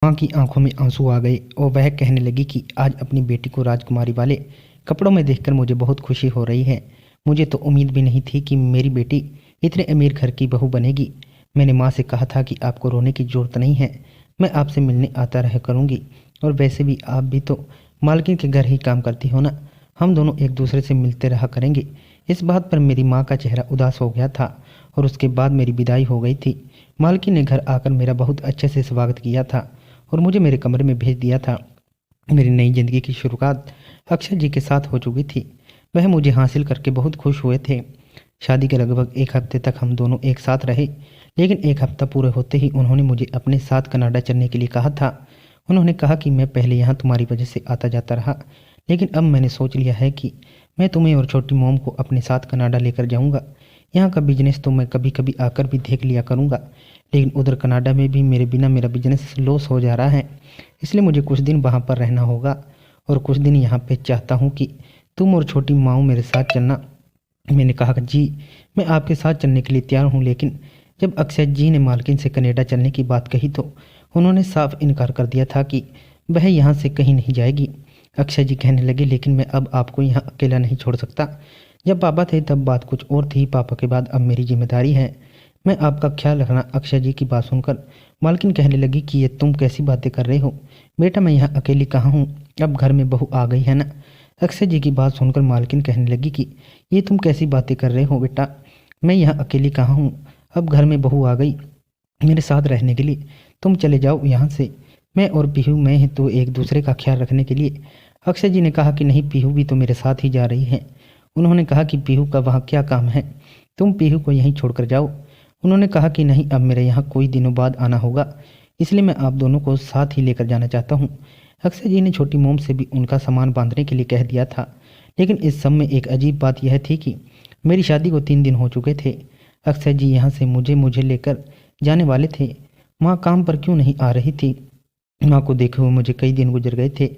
माँ की आंखों में आंसू आ गए और वह कहने लगी कि आज अपनी बेटी को राजकुमारी वाले कपड़ों में देखकर मुझे बहुत खुशी हो रही है। मुझे तो उम्मीद भी नहीं थी कि मेरी बेटी इतने अमीर घर की बहू बनेगी। मैंने माँ से कहा था कि आपको रोने की ज़रूरत नहीं है, मैं आपसे मिलने आता रहा करूँगी। और वैसे भी आप भी तो मालकिन के घर ही काम करती हो ना, हम दोनों एक दूसरे से मिलते रहा करेंगे। इस बात पर मेरी माँ का चेहरा उदास हो गया था और उसके बाद मेरी विदाई हो गई थी। मालकिन ने घर आकर मेरा बहुत अच्छे से स्वागत किया था और मुझे मेरे कमरे में भेज दिया था। मेरी नई ज़िंदगी की शुरुआत अक्षय जी के साथ हो चुकी थी। वह मुझे हासिल करके बहुत खुश हुए थे। शादी के लगभग एक हफ्ते तक हम दोनों एक साथ रहे, लेकिन एक हफ्ता पूरे होते ही उन्होंने मुझे अपने साथ कनाडा चलने के लिए कहा था। उन्होंने कहा कि मैं पहले यहाँ तुम्हारी वजह से आता जाता रहा, लेकिन अब मैंने सोच लिया है कि मैं तुम्हें और छोटी मोम को अपने साथ कनाडा लेकर जाऊँगा। यहाँ का बिजनेस तो मैं कभी कभी आकर भी देख लिया करूँगा, लेकिन उधर कनाडा में भी मेरे बिना मेरा बिजनेस लॉस हो जा रहा है, इसलिए मुझे कुछ दिन वहाँ पर रहना होगा और कुछ दिन यहाँ पे चाहता हूँ कि तुम और छोटी माऊ मेरे साथ चलना। मैंने कहा कि जी, मैं आपके साथ चलने के लिए तैयार हूँ, लेकिन जब अक्षय जी ने मालकिन से कनाडा चलने की बात कही तो उन्होंने साफ इनकार कर दिया था कि वह यहाँ से कहीं नहीं जाएगी। अक्षय जी कहने लगे, लेकिन मैं अब आपको यहाँ अकेला नहीं छोड़ सकता। जब पापा थे तब बात कुछ और थी, पापा के बाद अब मेरी जिम्मेदारी है, मैं आपका ख्याल रखना। अक्षय जी की बात सुनकर मालकिन कहने लगी कि ये तुम कैसी बातें कर रहे हो बेटा, मैं यहाँ अकेली कहाँ हूँ, अब घर में बहू आ गई है ना। अक्षय जी की बात सुनकर मालकिन कहने लगी कि ये तुम कैसी बातें कर रहे हो बेटा, मैं यहाँ अकेली कहाँ हूँ, अब घर में बहू आ गई मेरे साथ रहने के लिए, तुम चले जाओ यहाँ से। मैं और पीहू मैं हैं तो एक दूसरे का ख्याल रखने के लिए। अक्षय जी ने कहा कि नहीं, पीहू भी तो मेरे साथ ही जा रही है। उन्होंने कहा कि पीहू का वहाँ क्या काम है, तुम पीहू को यहीं छोड़कर जाओ। उन्होंने कहा कि नहीं, अब मेरे यहाँ कोई दिनों बाद आना होगा, इसलिए मैं आप दोनों को साथ ही लेकर जाना चाहता हूँ। अक्षय जी ने छोटी मोम से भी उनका सामान बांधने के लिए कह दिया था, लेकिन इस सब में एक अजीब बात यह थी कि मेरी शादी को 3 दिन हो चुके थे। अक्षय जी यहाँ से मुझे लेकर जाने वाले थे। माँ काम पर क्यों नहीं आ रही थी? माँ को देखे हुए मुझे कई दिन गुजर गए थे।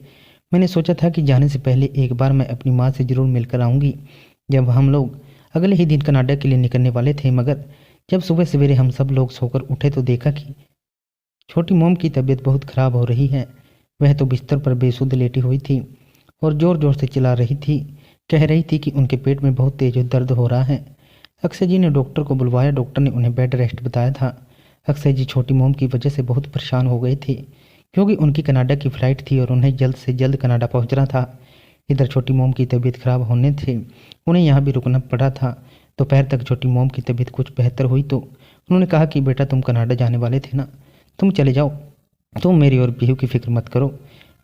मैंने सोचा था कि जाने से पहले एक बार मैं अपनी माँ से ज़रूर मिलकर आऊँगी। जब हम लोग अगले ही दिन कनाडा के लिए निकलने वाले थे, मगर जब सुबह सवेरे हम सब लोग सोकर उठे तो देखा कि छोटी मोम की तबीयत बहुत ख़राब हो रही है। वह तो बिस्तर पर बेसुध लेटी हुई थी और ज़ोर ज़ोर से चिल्ला रही थी, कह रही थी कि उनके पेट में बहुत तेज दर्द हो रहा है। अक्षय जी ने डॉक्टर को बुलवाया, डॉक्टर ने उन्हें बेड रेस्ट बताया था। अक्षय जी छोटी मोम की वजह से बहुत परेशान हो गए थे, क्योंकि उनकी कनाडा की फ़्लाइट थी और उन्हें जल्द से जल्द कनाडा पहुंचना था। इधर छोटी मोम की तबीयत खराब होने थे, उन्हें यहाँ भी रुकना पड़ा था। दोपहर तक छोटी मोम की तबीयत कुछ बेहतर हुई तो उन्होंने कहा कि बेटा, तुम कनाडा जाने वाले थे ना, तुम चले जाओ, तुम मेरी और पीहू की फिक्र मत करो।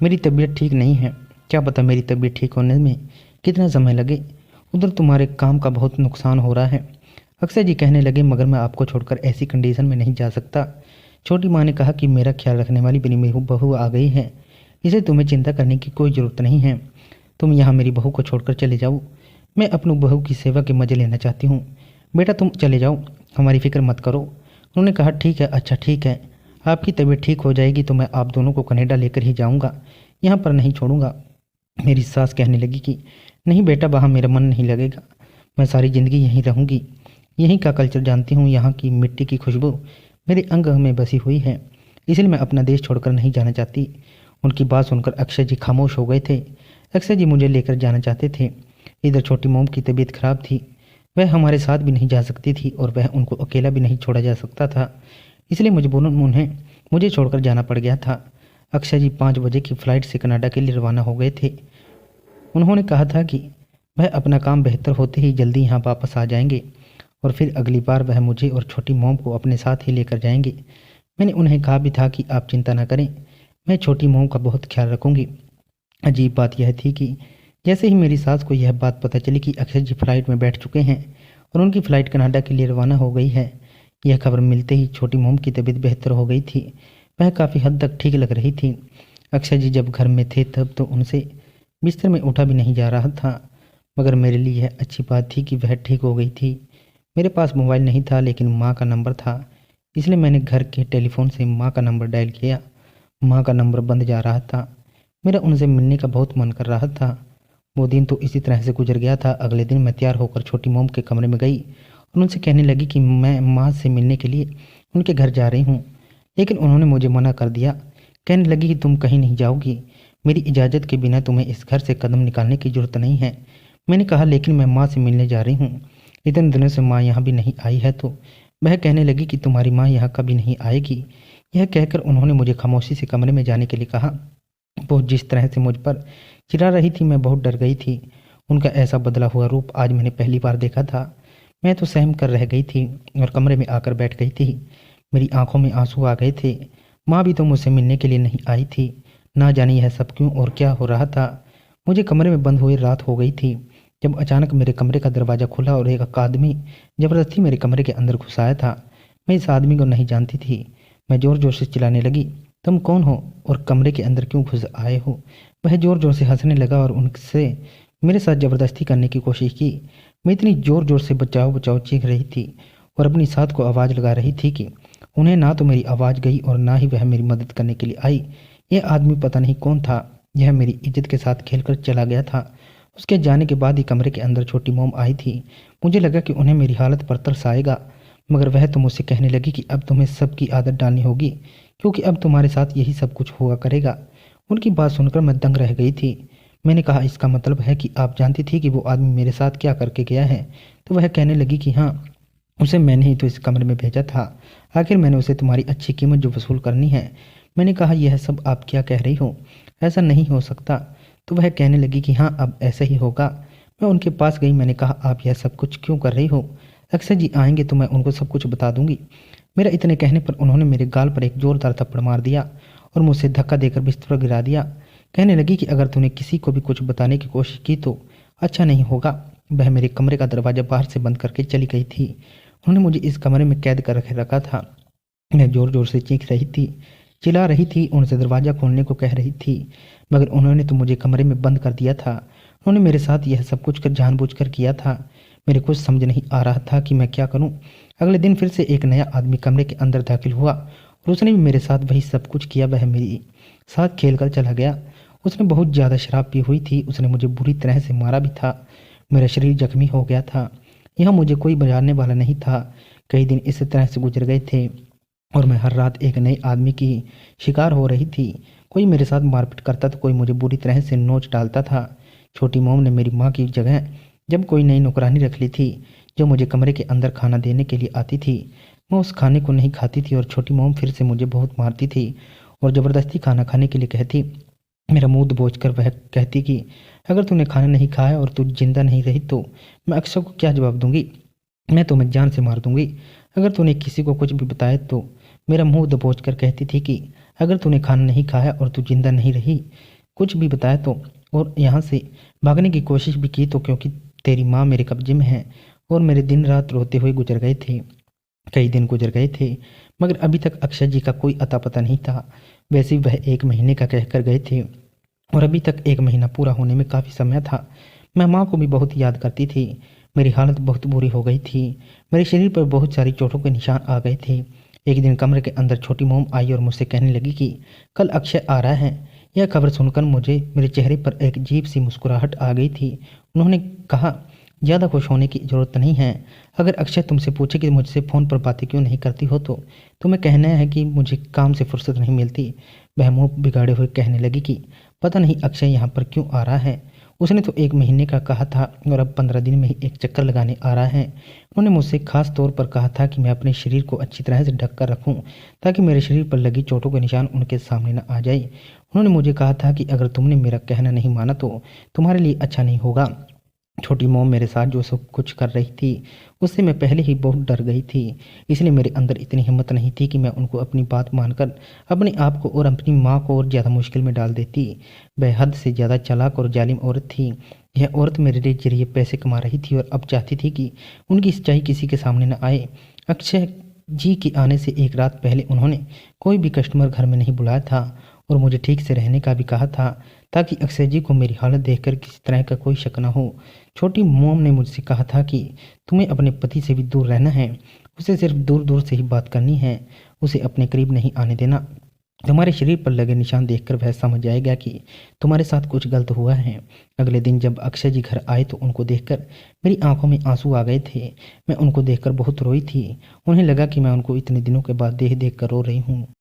मेरी तबीयत ठीक नहीं है, क्या पता मेरी तबीयत ठीक होने में कितना समय लगे, उधर तुम्हारे काम का बहुत नुकसान हो रहा है। अक्षय जी कहने लगे, मगर मैं आपको छोड़कर ऐसी कंडीशन में नहीं जा सकता। छोटी माँ ने कहा कि मेरा ख्याल रखने वाली मेरी बहू आ गई है, इसे तुम्हें चिंता करने की कोई ज़रूरत नहीं है। तुम यहाँ मेरी बहू को छोड़कर चले जाओ, मैं अपनी बहू की सेवा के मज़े लेना चाहती हूँ। बेटा तुम चले जाओ, हमारी फिक्र मत करो। उन्होंने कहा ठीक है, अच्छा ठीक है, आपकी तबीयत ठीक हो जाएगी तो मैं आप दोनों को कनाडा लेकर ही जाऊँगा, यहाँ पर नहीं छोड़ूंगा। मेरी सास कहने लगी कि नहीं बेटा, वहाँ मेरा मन नहीं लगेगा, मैं सारी ज़िंदगी यहीं रहूँगी, यहीं का कल्चर जानती हूँ, यहाँ की मिट्टी की खुशबू मेरे अंग में बसी हुई है, इसलिए मैं अपना देश छोड़कर नहीं जाना चाहती। उनकी बात सुनकर अक्षय जी खामोश हो गए थे। अक्षय जी मुझे लेकर जाना चाहते थे। इधर छोटी मोम की तबीयत खराब थी, वह हमारे साथ भी नहीं जा सकती थी और वह उनको अकेला भी नहीं छोड़ा जा सकता था, इसलिए मजबूरन उन्हें मुझे छोड़कर जाना पड़ गया था। अक्षय जी 5 बजे की फ़्लाइट से कनाडा के लिए रवाना हो गए थे। उन्होंने कहा था कि वह अपना काम बेहतर होते ही जल्दी यहाँ वापस आ जाएंगे और फिर अगली बार वह मुझे और छोटी मोम को अपने साथ ही लेकर जाएंगे। मैंने उन्हें कहा भी था कि आप चिंता न करें, मैं छोटी मोम का बहुत ख्याल रखूँगी। अजीब बात यह थी कि जैसे ही मेरी सास को यह बात पता चली कि अक्षय जी फ्लाइट में बैठ चुके हैं और उनकी फ़्लाइट कनाडा के लिए रवाना हो गई है, यह खबर मिलते ही छोटी मोम की तबीयत बेहतर हो गई थी, वह काफ़ी हद तक ठीक लग रही थी। अक्षय जी जब घर में थे तब तो उनसे बिस्तर में उठा भी नहीं जा रहा था, मगर मेरे लिए यह अच्छी बात थी कि वह ठीक हो गई थी। मेरे पास मोबाइल नहीं था, लेकिन माँ का नंबर था, इसलिए मैंने घर के टेलीफोन से माँ का नंबर डायल किया। माँ का नंबर बंद जा रहा था। मेरा उनसे मिलने का बहुत मन कर रहा था। वो दिन तो इसी तरह से गुजर गया था। अगले दिन मैं तैयार होकर छोटी मोम के कमरे में गई और उनसे कहने लगी कि मैं माँ से मिलने के लिए उनके घर जा रही हूँ, लेकिन उन्होंने मुझे मना कर दिया, कहने लगी कि तुम कहीं नहीं जाओगी, मेरी इजाज़त के बिना तुम्हें इस घर से कदम निकालने की ज़रूरत नहीं है। मैंने कहा लेकिन मैं माँ से मिलने जा रही हूँ, इतने दिनों से माँ यहाँ भी नहीं आई है। तो वह कहने लगी कि तुम्हारी माँ यहाँ कभी नहीं आएगी। यह कहकर उन्होंने मुझे खामोशी से कमरे में जाने के लिए कहा। वो जिस तरह से मुझ पर चिल्ला रही थी मैं बहुत डर गई थी। उनका ऐसा बदला हुआ रूप आज मैंने पहली बार देखा था। मैं तो सहम कर रह गई थी और कमरे में आकर बैठ गई थी। मेरी आंखों में आंसू आ गए थे। माँ भी तो मुझसे मिलने के लिए नहीं आई थी। ना जाने यह सब क्यों और क्या हो रहा था। मुझे कमरे में बंद हुए रात हो गई थी जब अचानक मेरे कमरे का दरवाज़ा खुला और एक आदमी ज़बरदस्ती मेरे कमरे के अंदर घुस आया था। मैं इस आदमी को नहीं जानती थी। मैं ज़ोर ज़ोर से चिल्लाने लगी, तुम कौन हो और कमरे के अंदर क्यों घुस आए हो। वह ज़ोर ज़ोर से हंसने लगा और उनसे मेरे साथ ज़बरदस्ती करने की कोशिश की। मैं इतनी ज़ोर ज़ोर से बचाओ बचाओ चीख रही थी और अपनी साथ को आवाज़ लगा रही थी कि उन्हें ना तो मेरी आवाज़ गई और ना ही वह मेरी मदद करने के लिए आई। यह आदमी पता नहीं कौन था। यह मेरी इज्जत के साथ खेलकर चला गया था। उसके जाने के बाद ही कमरे के अंदर छोटी मोम आई थी। मुझे लगा कि उन्हें मेरी हालत पर तरस आएगा, मगर वह तो मुझसे कहने लगी कि अब तुम्हें सबकी आदत डालनी होगी, क्योंकि अब तुम्हारे साथ यही सब कुछ हुआ करेगा। उनकी बात सुनकर मैं दंग रह गई थी। मैंने कहा, इसका मतलब है कि आप जानती थी कि वो आदमी मेरे साथ क्या करके गया है। तो वह कहने लगी कि हाँ, उसे मैंने ही तो इस कमरे में भेजा था। आखिर मैंने उसे तुम्हारी अच्छी कीमत जो वसूल करनी है। मैंने कहा, यह सब आप क्या कह रही हो, ऐसा नहीं हो सकता। तो वह कहने लगी कि हाँ, अब ऐसा ही होगा। मैं उनके पास गई। मैंने कहा, आप यह सब कुछ क्यों कर रही हो। अक्षय जी आएंगे तो मैं उनको सब कुछ बता दूंगी। मेरा इतने कहने पर उन्होंने मेरे गाल पर एक जोरदार थप्पड़ मार दिया और मुझसे धक्का देकर बिस्तर पर गिरा दिया। कहने लगी कि अगर तूने किसी को भी कुछ बताने की कोशिश की तो अच्छा नहीं होगा। वह मेरे कमरे का दरवाज़ा बाहर से बंद करके चली गई थी। उन्होंने मुझे इस कमरे में कैद कर रखा था। मैं ज़ोर ज़ोर से चीख रही थी, चिल्ला रही थी, उनसे दरवाज़ा खोलने को कह रही थी, मगर उन्होंने तो मुझे कमरे में बंद कर दिया था। उन्होंने मेरे साथ यह सब कुछ जानबूझकर किया था। मेरे कुछ समझ नहीं आ रहा था कि मैं क्या करूं। अगले दिन फिर से एक नया आदमी कमरे के अंदर दाखिल हुआ और उसने भी मेरे साथ वही सब कुछ किया। वह मेरे साथ खेल कर चला गया। उसने बहुत ज़्यादा शराब पी हुई थी। उसने मुझे बुरी तरह से मारा भी था। मेरा शरीर जख्मी हो गया था। यहाँ मुझे कोई बचाने वाला नहीं था। कई दिन इस तरह से गुजर गए थे और मैं हर रात एक नए आदमी की शिकार हो रही थी। कोई मेरे साथ मारपीट करता तो कोई मुझे बुरी तरह से नोच डालता था। छोटी मोम ने मेरी माँ की जगह जब कोई नई नौकरानी रख ली थी जो मुझे कमरे के अंदर खाना देने के लिए आती थी। मैं उस खाने को नहीं खाती थी और छोटी मोम फिर से मुझे बहुत मारती थी और ज़बरदस्ती खाना खाने के लिए कहती। मेरा मुंह दबोचकर वह कहती कि अगर तूने खाना नहीं खाया और तू जिंदा नहीं रही तो मैं अक्षय को क्या जवाब दूंगी। मैं तुम्हें जान से मार दूंगी। अगर तूने किसी को कुछ भी बताया तो मेरा मुंह दबोचकर कहती थी कि अगर तूने खाना नहीं खाया और तू जिंदा नहीं रही, कुछ भी बताया तो और यहाँ से भागने की कोशिश भी की तो क्योंकि तेरी माँ मेरे कब्जे में है। और मेरे दिन रात रोते हुए गुजर गए थे। कई दिन गुजर गए थे मगर अभी तक अक्षय जी का कोई अता पता नहीं था। वैसे वह 1 महीने का कहकर गए थे और अभी तक 1 महीना पूरा होने में काफ़ी समय था। मैं माँ को भी बहुत याद करती थी। मेरी हालत बहुत बुरी हो गई थी। मेरे शरीर पर बहुत सारी चोटों के निशान आ गए थे। एक दिन कमरे के अंदर छोटी मोम आई और मुझसे कहने लगी कि कल अक्षय आ रहा है। यह खबर सुनकर मुझे मेरे चेहरे पर एक अजीब सी मुस्कुराहट आ गई थी। उन्होंने कहा, ज़्यादा खुश होने की ज़रूरत नहीं है। अगर अक्षय तुमसे पूछे कि मुझसे फ़ोन पर बातें क्यों नहीं करती हो तो तुम्हें कहना है कि मुझे काम से फुर्सत नहीं मिलती। वह मुँह बिगाड़े हुए कहने लगी कि पता नहीं अक्षय यहाँ पर क्यों आ रहा है। उसने तो 1 महीने का कहा था और अब 15 दिन में ही एक चक्कर लगाने आ रहा है। उन्होंने मुझसे खास तौर पर कहा था कि मैं अपने शरीर को अच्छी तरह से ढक कर रखूँ ताकि मेरे शरीर पर लगी चोटों के निशान उनके सामने न आ जाए। उन्होंने मुझे कहा था कि अगर तुमने मेरा कहना नहीं माना तो तुम्हारे लिए अच्छा नहीं होगा। छोटी मोम मेरे साथ जो सब कुछ कर रही थी उससे मैं पहले ही बहुत डर गई थी। इसलिए मेरे अंदर इतनी हिम्मत नहीं थी कि मैं उनको अपनी बात मानकर अपने आप को और अपनी माँ को और ज़्यादा मुश्किल में डाल देती। वह हद से ज़्यादा चालाक और जालिम औरत थी। यह औरत मेरे जरिए पैसे कमा रही थी और अब चाहती थी कि उनकी सच्चाई किसी के सामने न आए। अक्षय जी के आने से एक रात पहले उन्होंने कोई भी कस्टमर घर में नहीं बुलाया था और मुझे ठीक से रहने का भी कहा था ताकि अक्षय जी को मेरी हालत देखकर किसी तरह का कोई शक न हो। छोटी मोम ने मुझसे कहा था कि तुम्हें अपने पति से भी दूर रहना है। उसे सिर्फ दूर दूर से ही बात करनी है। उसे अपने करीब नहीं आने देना। तुम्हारे शरीर पर लगे निशान देखकर वह समझ जाएगा कि तुम्हारे साथ कुछ गलत हुआ है। अगले दिन जब अक्षय जी घर आए तो उनको देखकर मेरी आंखों में आंसू आ गए थे। मैं उनको देखकर बहुत रोई थी। उन्हें लगा कि मैं उनको इतने दिनों के बाद देख देख कर रो रही हूँ।